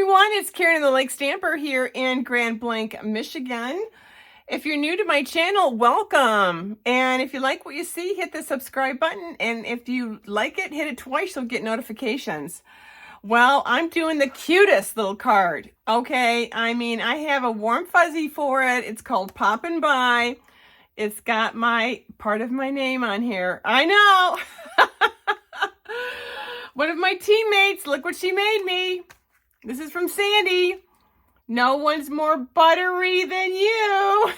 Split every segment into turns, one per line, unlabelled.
everyone, it's Karen the Lake Stamper here in Grand Blanc, Michigan. If you're new to my channel, welcome. And if you like what you see, hit the subscribe button. And if you like it, hit it twice, you'll get notifications. Well, I'm doing the cutest little card, okay? I mean, I have a warm fuzzy for it. It's called Poppin' By. It's got part of my name on here. I know. One of my teammates, look what she made me. This is from Sandy. No one's more buttery than you.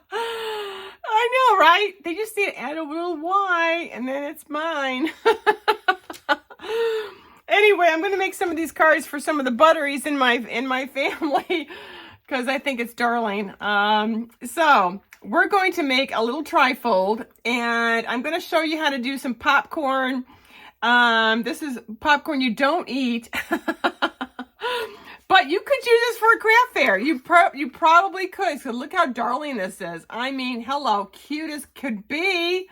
I know, right? They just need to add a little Y and then it's mine. Anyway, I'm going to make some of these cards for some of the butteries in my family because I think it's darling. So we're going to make a little trifold, and I'm going to show you how to do some popcorn. This is popcorn you don't eat, but you could use this for a craft fair. You probably could. So look how darling this is. I mean, hello, cute as could be.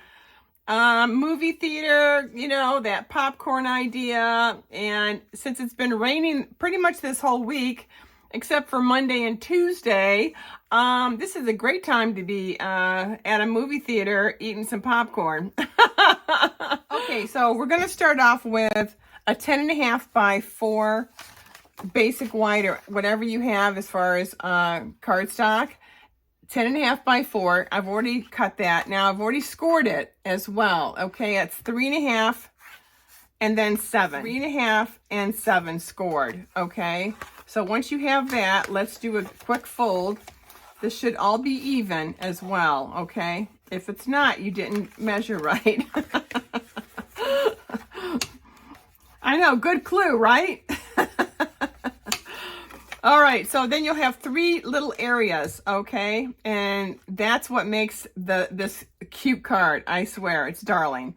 Movie theater, you know, that popcorn idea. And since it's been raining pretty much this whole week, except for Monday and Tuesday, this is a great time to be at a movie theater eating some popcorn. Okay, so we're going to start off with a 10.5 by 4 basic white, or whatever you have as far as cardstock. 10.5 by 4. I've already cut that. Now I've already scored it as well. Okay, it's 3.5 and then 7. 3.5 and 7 scored. Okay, so once you have that, let's do a quick fold. This should all be even as well. Okay, if it's not, you didn't measure right. I know, good clue, right? All right, so then you'll have 3 little areas, okay? And that's what makes this cute card. I swear, it's darling.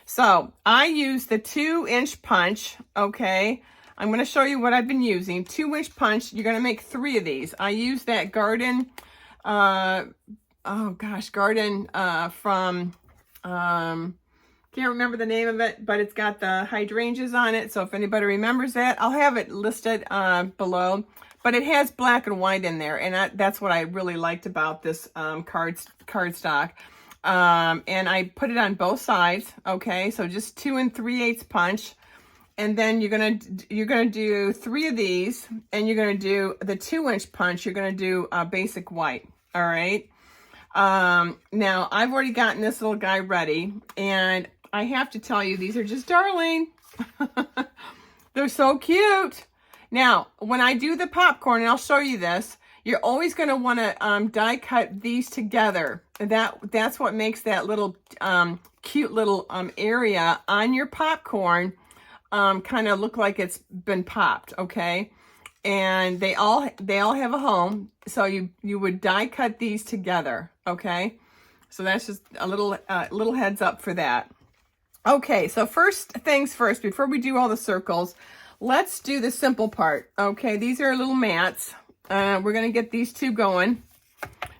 So I use the 2-inch punch, okay? I'm going to show you what I've been using. 2-inch punch. You're going to make 3 of these. I use that garden, garden from, can't remember the name of it, but it's got the hydrangeas on it. So if anybody remembers that, I'll have it listed below. But it has black and white in there, and that's what I really liked about this cardstock. And I put it on both sides. Okay, so just 2 3/8 punch, and then you're gonna do 3 of these, and you're gonna do the 2-inch punch. You're gonna do basic white. All right. Now I've already gotten this little guy ready, and I have to tell you, these are just darling. They're so cute. Now, when I do the popcorn, and I'll show you this, you're always going to want to die cut these together. That's what makes that little cute little area on your popcorn kind of look like it's been popped, okay? And they all have a home, so you would die cut these together, okay? So that's just a little heads up for that. Okay, so first things first, before we do all the circles, let's do the simple part. Okay, these are little mats. We're gonna get these 2 going.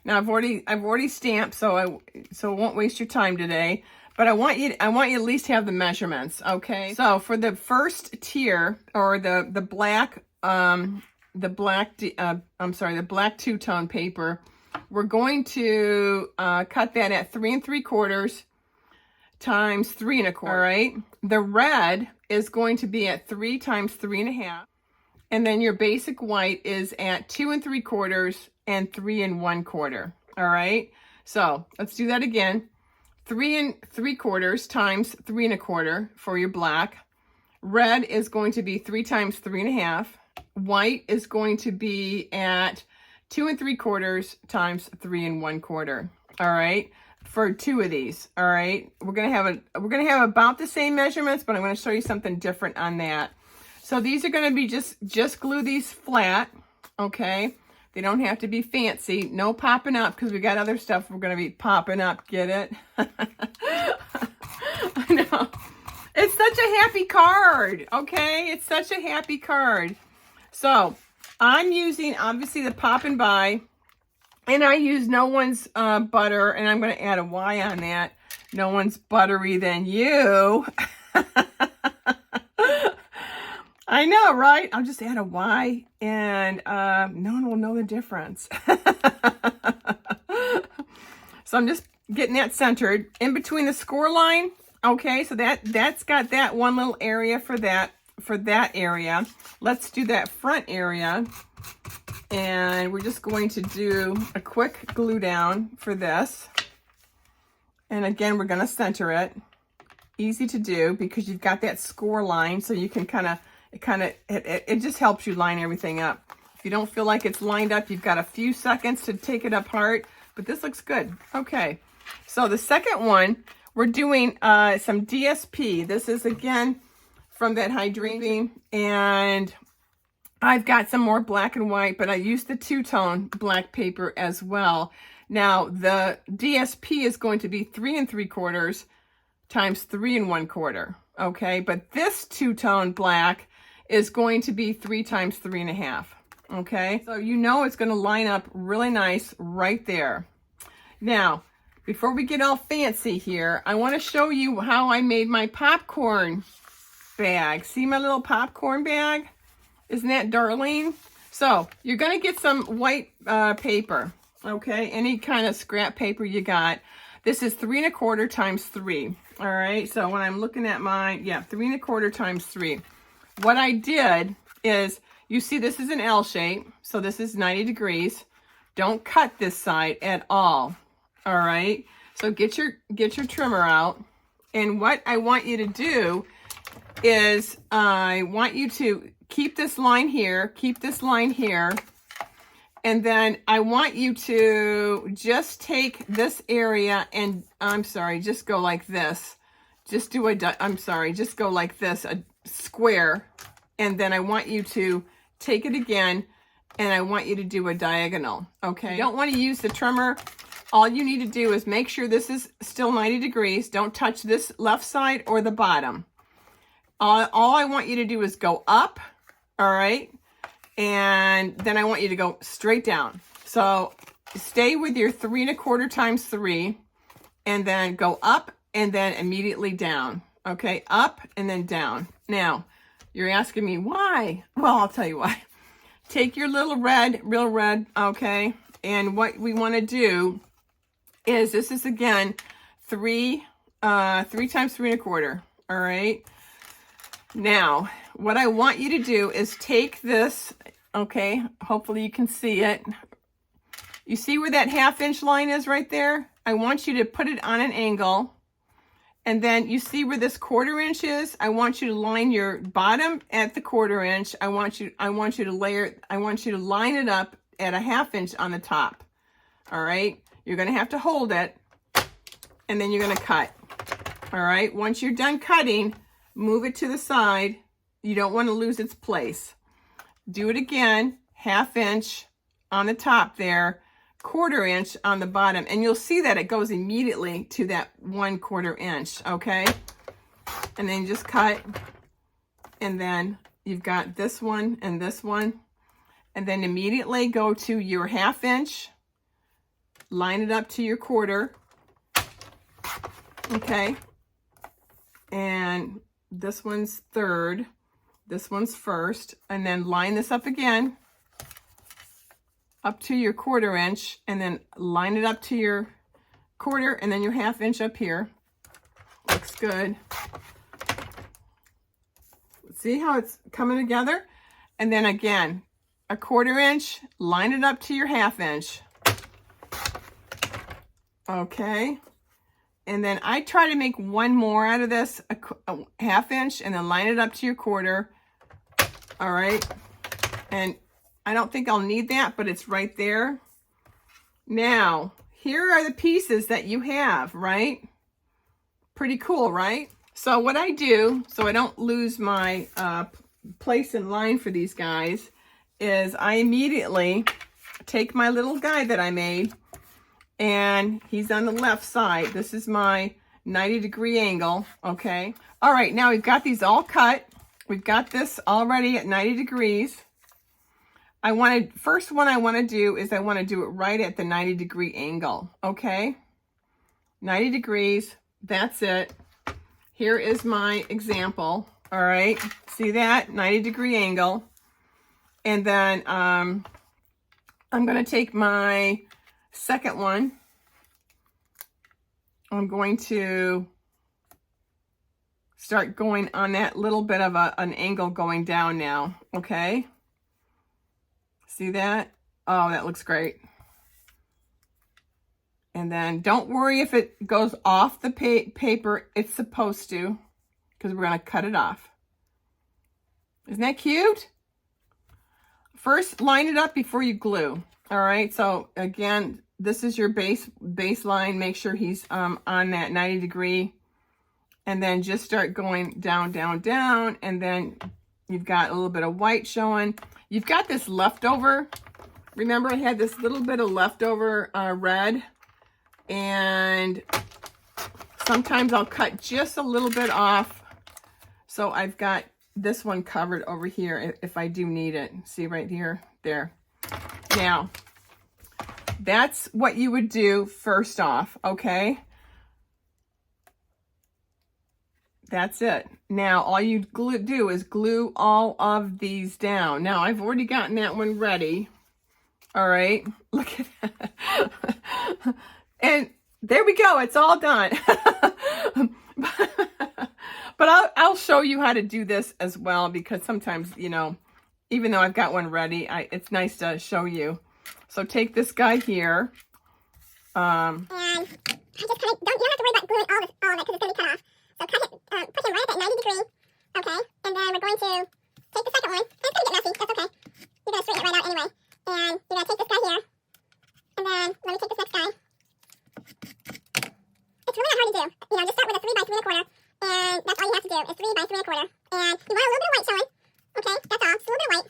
Now I've already stamped, so it won't waste your time today. But I want you to at least have the measurements. Okay. So for the first tier, or the black two-tone paper, we're going to cut that at 3 3/4 times 3 1/4. All right. The red is going to be at 3 times 3 1/2, and then your basic white is at 2 3/4 and 3 1/4. All right. So let's do that again. 3 3/4 times 3 1/4 for your black. Red is going to be 3 times 3 1/2. White is going to be at 2 3/4 times 3 1/4. All right. For 2 of these. All right, we're gonna have about the same measurements, but I'm going to show you something different on that. So these are going to be just glue these flat. Okay, they don't have to be fancy. No popping up, because we got other stuff we're going to be popping up. Get it? I know, it's such a happy card. Okay, it's such a happy card. So I'm using obviously the Poppin' By. And I use No One's butter, and I'm going to add a Y on that. No one's buttery than you. I know, right? I'll just add a Y and no one will know the difference. So I'm just getting that centered in between the score line. Okay, so that's got that one little area for that area. Let's do that front area. And we're just going to do a quick glue down for this. And again, we're going to center it. Easy to do because you've got that score line, so you can it just helps you line everything up. If you don't feel like it's lined up, you've got a few seconds to take it apart, but this looks good. Okay, so the second one, we're doing some DSP. This is again from that hydrangea, and I've got some more black and white, but I used the two-tone black paper as well. Now the DSP is going to be 3 3/4 times 3 1/4. Okay, but this two-tone black is going to be 3 times 3 1/2. Okay, so you know it's going to line up really nice right there. Now, before we get all fancy here, I want to show you how I made my popcorn bag. See my little popcorn bag? Isn't that darling? So you're going to get some white paper. Okay, any kind of scrap paper you got. This is 3 1/4 times 3. All right, so when I'm looking at mine, yeah, 3 1/4 times 3. What I did is, you see this is an L shape, so this is 90 degrees. Don't cut this side at all. All right, so get your trimmer out. And what I want you to do is, I want you to keep this line here, and then I want you to just take this area and, just go like this. Just go like this, a square. And then I want you to take it again, and I want you to do a diagonal, okay? You don't want to use the trimmer. All you need to do is make sure this is still 90 degrees. Don't touch this left side or the bottom. All I want you to do is go up, all right? And then I want you to go straight down. So stay with your 3 1/4 times 3, and then go up and then immediately down. Okay, up and then down. Now, you're asking me why? Well, I'll tell you why. Take your little red, real red, okay? And what we want to do is, this is again 3 times 3 1/4. All right. Now, what I want you to do is take this, okay, hopefully you can see it. You see where that 1/2 inch line is right there? I want you to put it on an angle. And then you see where this 1/4 inch is? I want you to line your bottom at the 1/4 inch. I want you to line it up at a 1/2 inch on the top. All right? You're going to have to hold it, and then you're going to cut. All right? Once you're done cutting, move it to the side. You don't want to lose its place. Do it again, 1/2 inch on the top there, 1/4 inch on the bottom, and you'll see that it goes immediately to that 1/4 inch, okay? And then you just cut, and then you've got this one and this one, and then immediately go to your 1/2 inch, line it up to your 1/4, okay? And this one's 3rd, this one's 1st, and then line this up again, up to your 1/4 inch, and then line it up to your 1/4, and then your 1/2 inch up here. Looks good. See how it's coming together? And then again, a 1/4 inch, line it up to your 1/2 inch. Okay. And then I try to make one more out of this, a 1/2 inch, and then line it up to your 1/4. All right. And I don't think I'll need that, but it's right there. Now, here are the pieces that you have, right? Pretty cool, right? So what I do, so I don't lose my place in line for these guys, is I immediately take my little guy that I made, and he's on the left side. This is my 90-degree angle, okay? All right, now we've got these all cut. We've got this already at 90 degrees. First one I want to do is I want to do it right at the 90-degree angle, okay? 90 degrees, that's it. Here is my example, All right, see that? 90-degree angle. And then I'm going to take my second one. I'm going to start going on that little bit of an angle going down now, okay? See that? Oh, that looks great. And then don't worry if it goes off the paper. It's supposed to, because we're going to cut it off. Isn't that cute? First, line it up before you glue. All right, so again, this is your baseline. Make sure he's on that 90-degree. And then just start going down, down, down. And then you've got a little bit of white showing. You've got this leftover. Remember, I had this little bit of leftover red. And sometimes I'll cut just a little bit off. So I've got this one covered over here if I do need it. See right here? There. Now, that's what you would do first off, okay? That's it. Now, all you do is glue all of these down. Now, I've already gotten that one ready. All right. Look at that. And there we go. It's all done. But I'll show you how to do this as well, because sometimes, you know, even though I've got one ready, it's nice to show you. So take this guy here. And I just kind of, you don't have to worry about gluing all of it because it's going to be cut off. So cut it, put him right at that 90-degree. Okay. And then we're going to take the second one. It's going to get messy. That's okay. You're going to straighten it right out anyway. And you're going to take this guy here. And then let me take this next guy. It's really not hard to do. You know, just start with a 3 by 3 1/4. And that's all you have to do is 3 by 3 1/4. And you want a little bit of white showing. Okay, that's all. Just a little bit of white.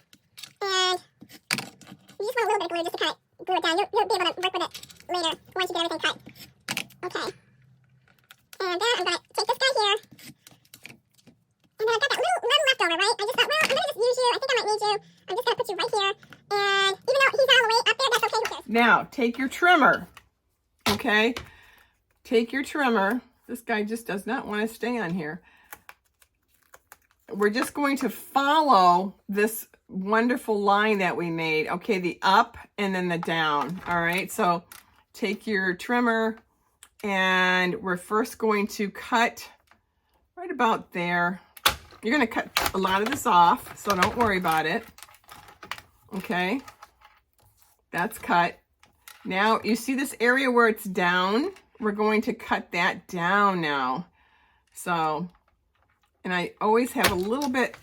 And you just want a little bit of glue just to kind of glue it down. You'll be able to work with it later once you get everything cut. Okay. And then I'm going to take this guy here. And then I've got that little leftover, right? I just thought, well, I'm going to just use you. I think I might need you. I'm just going to put you right here. And even though he's all the way up there, that's okay. Who cares? Now, take your trimmer. Okay? Take your trimmer. This guy just does not want to stay on here. We're just going to follow this wonderful line that we made. Okay, the up and then the down. All right, so take your trimmer and we're first going to cut right about there. You're going to cut a lot of this off, so don't worry about it. Okay, that's cut. Now, you see this area where it's down? We're going to cut that down now. So, and I always have a little bit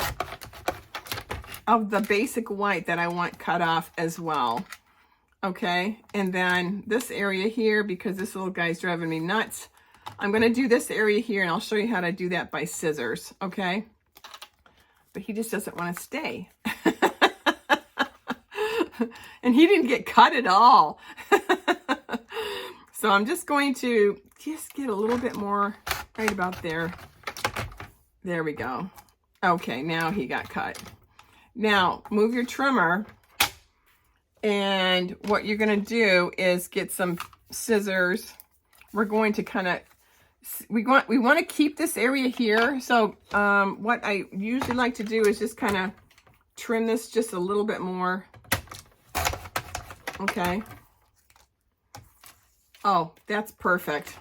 of the basic white that I want cut off as well. Okay, and then this area here, because this little guy's driving me nuts, I'm going to do this area here, and I'll show you how to do that by scissors, okay? But he just doesn't want to stay. And he didn't get cut at all. So I'm just going to just get a little bit more right about there. There we go. Okay, now he got cut. Now, move your trimmer. And what you're going to do is get some scissors. We're going to kind of, we want to keep this area here. So what I usually like to do is just kind of trim this just a little bit more. Okay. Oh, that's perfect.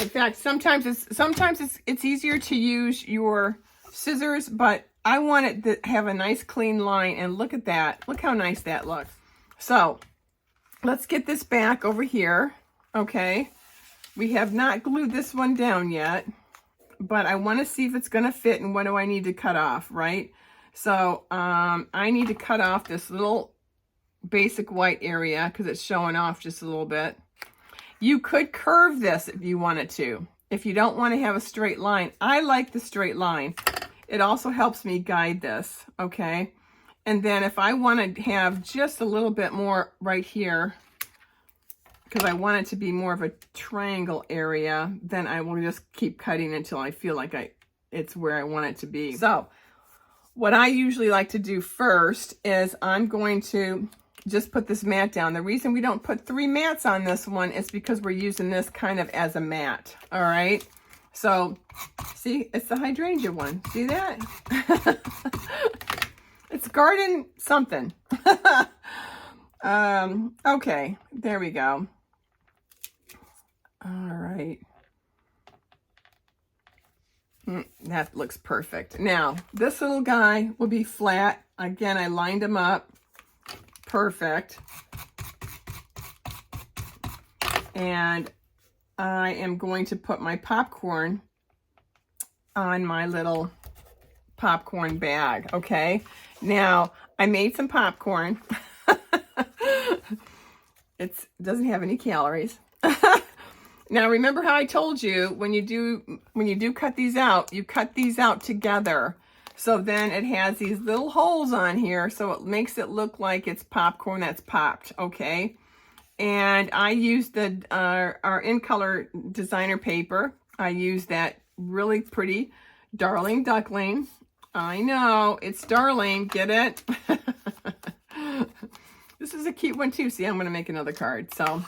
In fact, sometimes it's easier to use your scissors, but I want it to have a nice clean line, and look at that. Look how nice that looks. So let's get this back over here. Okay. We have not glued this one down yet, but I want to see if it's going to fit and what do I need to cut off, right? So I need to cut off this little basic white area because it's showing off just a little bit. You could curve this if you wanted to. If you don't want to have a straight line, I like the straight line. It also helps me guide this, okay? And then if I want to have just a little bit more right here, because I want it to be more of a triangle area, then I will just keep cutting until I feel like it's where I want it to be. So what I usually like to do first is I'm going to just put this mat down. The reason we don't put 3 mats on this one is because we're using this kind of as a mat. All right. So, see, it's the hydrangea one. See that? It's garden something. Okay, there we go. All right. That looks perfect. Now, this little guy will be flat. Again, I lined him up. Perfect. And I am going to put my popcorn on my little popcorn bag, okay? Now, I made some popcorn. It doesn't have any calories. Now, remember how I told you when you do cut these out, you cut these out together. So then it has these little holes on here, so it makes it look like it's popcorn that's popped, okay? And I used our In Color designer paper. I used that really pretty Darling Duckling. I know, it's Darling, get it? This is a cute one too. See, I'm going to make another card. So,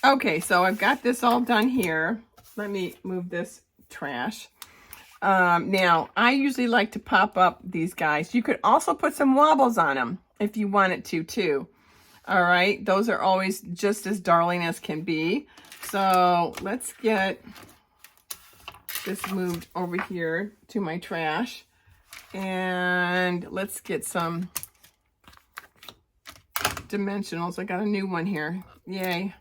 okay, so I've got this all done here. Let me move this trash. Now, I usually like to pop up these guys. You could also put some wobbles on them if you wanted to too. All right, those are always just as darling as can be. So let's get this moved over here to my trash. And let's get some dimensionals. I got a new one here. Yay.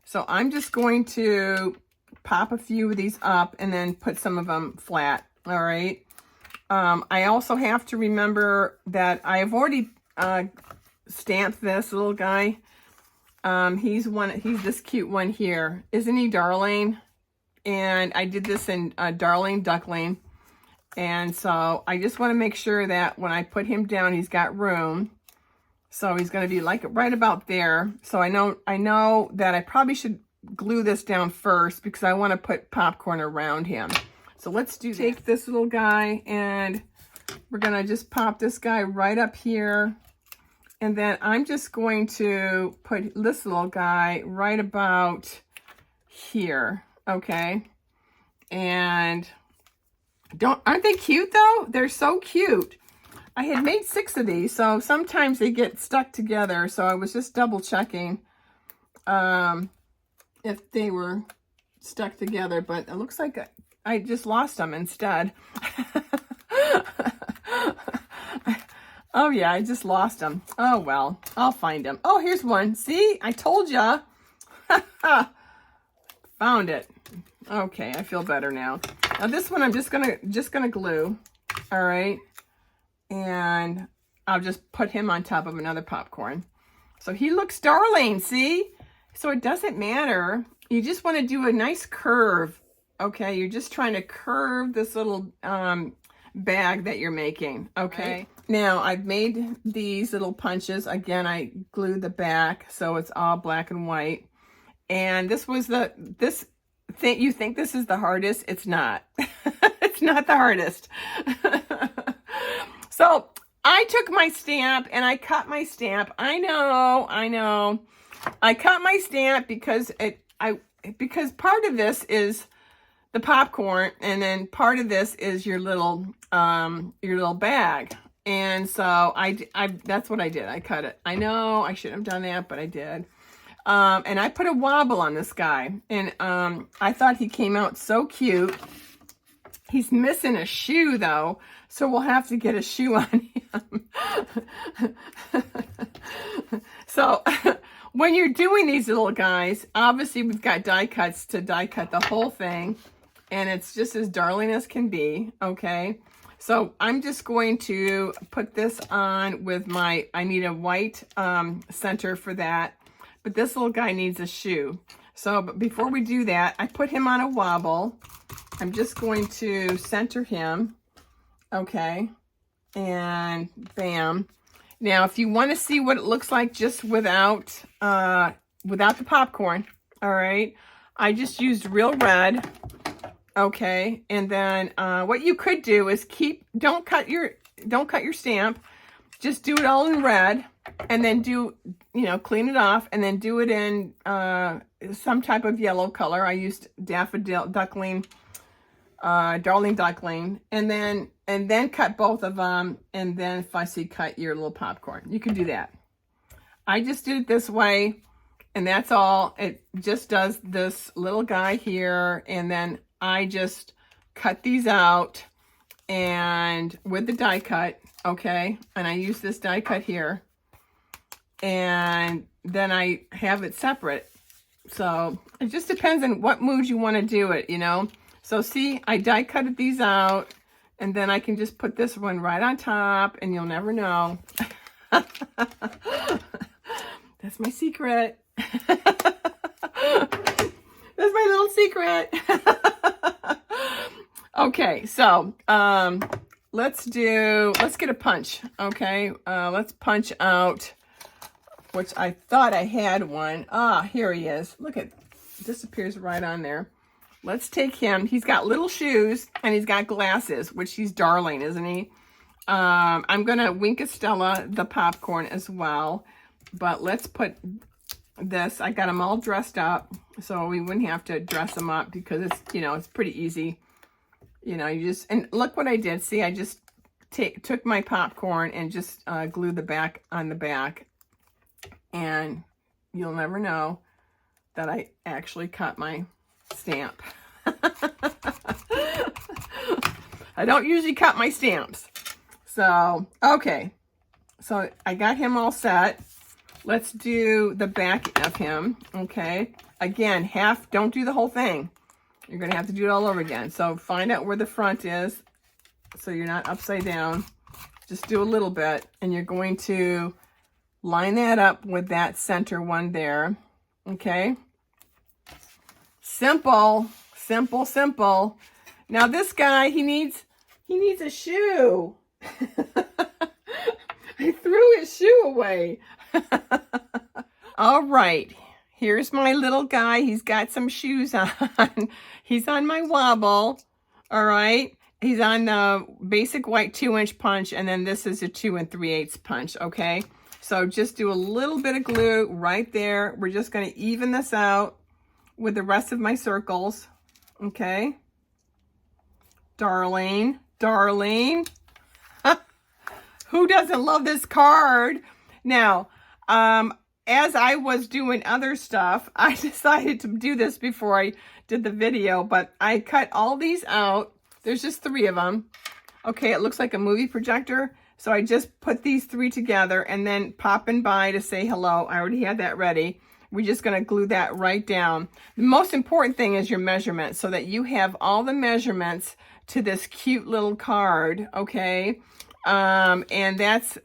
So I'm just going to pop a few of these up and then put some of them flat. All right. I also have to remember that I've already stamped this little guy. He's this cute one here. Isn't he darling? And I did this in Darling Duckling. And so I just want to make sure that when I put him down, he's got room. So he's going to be like right about there. So I know that I probably should glue this down first because I want to put popcorn around him. So let's take this little guy and we're going to just pop this guy right up here. And then I'm just going to put this little guy right about here. Okay. And aren't they cute though? They're so cute. I had made 6 of these, so sometimes they get stuck together. So I was just double checking if they were stuck together, but it looks like I just lost them instead. Oh yeah, I just lost them. Oh well, I'll find them. Oh, here's one. See, I told ya. Found it. Okay, I feel better now. Now this one I'm just gonna glue. All right. And I'll just put him on top of another popcorn. So he looks darling, see? So it doesn't matter. You just want to do a nice curve, okay? You're just trying to curve this little bag that you're making, okay? Right. Now, I've made these little punches. Again, I glued the back, so it's all black and white. And this was you think this is the hardest? It's not. It's not the hardest. So I took my stamp and I cut my stamp. I know. I cut my stamp because because part of this is the popcorn and then part of this is your little bag. And so that's what I did. I cut it. I know I shouldn't have done that, but I did. And I put a wobble on this guy and I thought he came out so cute. He's missing a shoe though, so we'll have to get a shoe on him. So when you're doing these little guys, obviously we've got die cuts to die cut the whole thing, and it's just as darling as can be, okay? So I'm just going to put this on with I need a white center for that, but this little guy needs a shoe. So but before we do that, I put him on a wobble. I'm just going to center him, okay, and bam. Now, if you want to see what it looks like just without the popcorn, all right, I just used real red, okay, and then what you could do is don't cut your stamp, just do it all in red, and then do, you know, clean it off, and then do it in some type of yellow color. I used daffodil duckling, darling duckling, and then cut both of them, and then fussy cut your little popcorn. You can do that. I just did it this way, and that's all. It just does this little guy here, and then I just cut these out and with the die cut, okay? And I use this die cut here, and then I have it separate. So it just depends on what mood you want to do it, you know? So see, I die cutted these out, and then I can just put this one right on top, and you'll never know. That's my secret. That's my little secret. Okay, so let's get a punch, okay? Let's punch out, which I thought I had one. Ah, here he is. Look at, disappears right on there. Let's take him. He's got little shoes, and he's got glasses, which he's darling, isn't he? I'm going to Wink Estella the popcorn as well. But let's put this. I got them all dressed up, so we wouldn't have to dress them up because it's, you know, it's pretty easy. You know, you just, and look what I did. See, I just took my popcorn and just glued the back on the back. And you'll never know that I actually cut my stamp. I don't usually cut my stamps. So, okay. So I got him all set. Let's do the back of him, okay? Again, don't do the whole thing. You're going to have to do it all over again. So find out where the front is so you're not upside down. Just do a little bit, and you're going to line that up with that center one there, okay? Simple, simple, simple. Now this guy, he needs a shoe. I threw his shoe away. All right, here's my little guy. He's got some shoes on. He's on my wobble. All right, he's on the basic white 2-inch punch, and then this is a 2 3/8 punch, okay? So just do a little bit of glue right there. We're just going to even this out with the rest of my circles, okay? Darling, darling. Who doesn't love this card? Now, as I was doing other stuff, I decided to do this before I did the video, but I cut all these out. There's just 3 of them. Okay, it looks like a movie projector. So I just put these 3 together and then popping by to say hello. I already had that ready. We're just going to glue that right down. The most important thing is your measurements, so that you have all the measurements to this cute little card, okay? And that's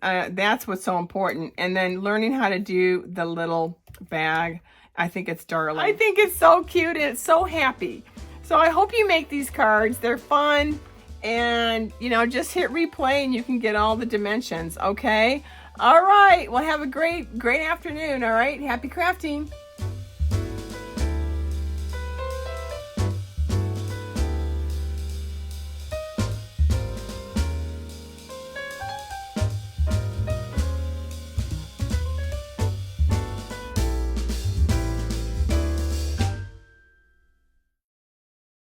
what's so important. And then learning how to do the little bag. I think it's darling. I think it's so cute, and it's so happy. So I hope you make these cards. They're fun. And, you know, just hit replay and you can get all the dimensions, okay? All right. Well, have a great afternoon, all right? Happy crafting.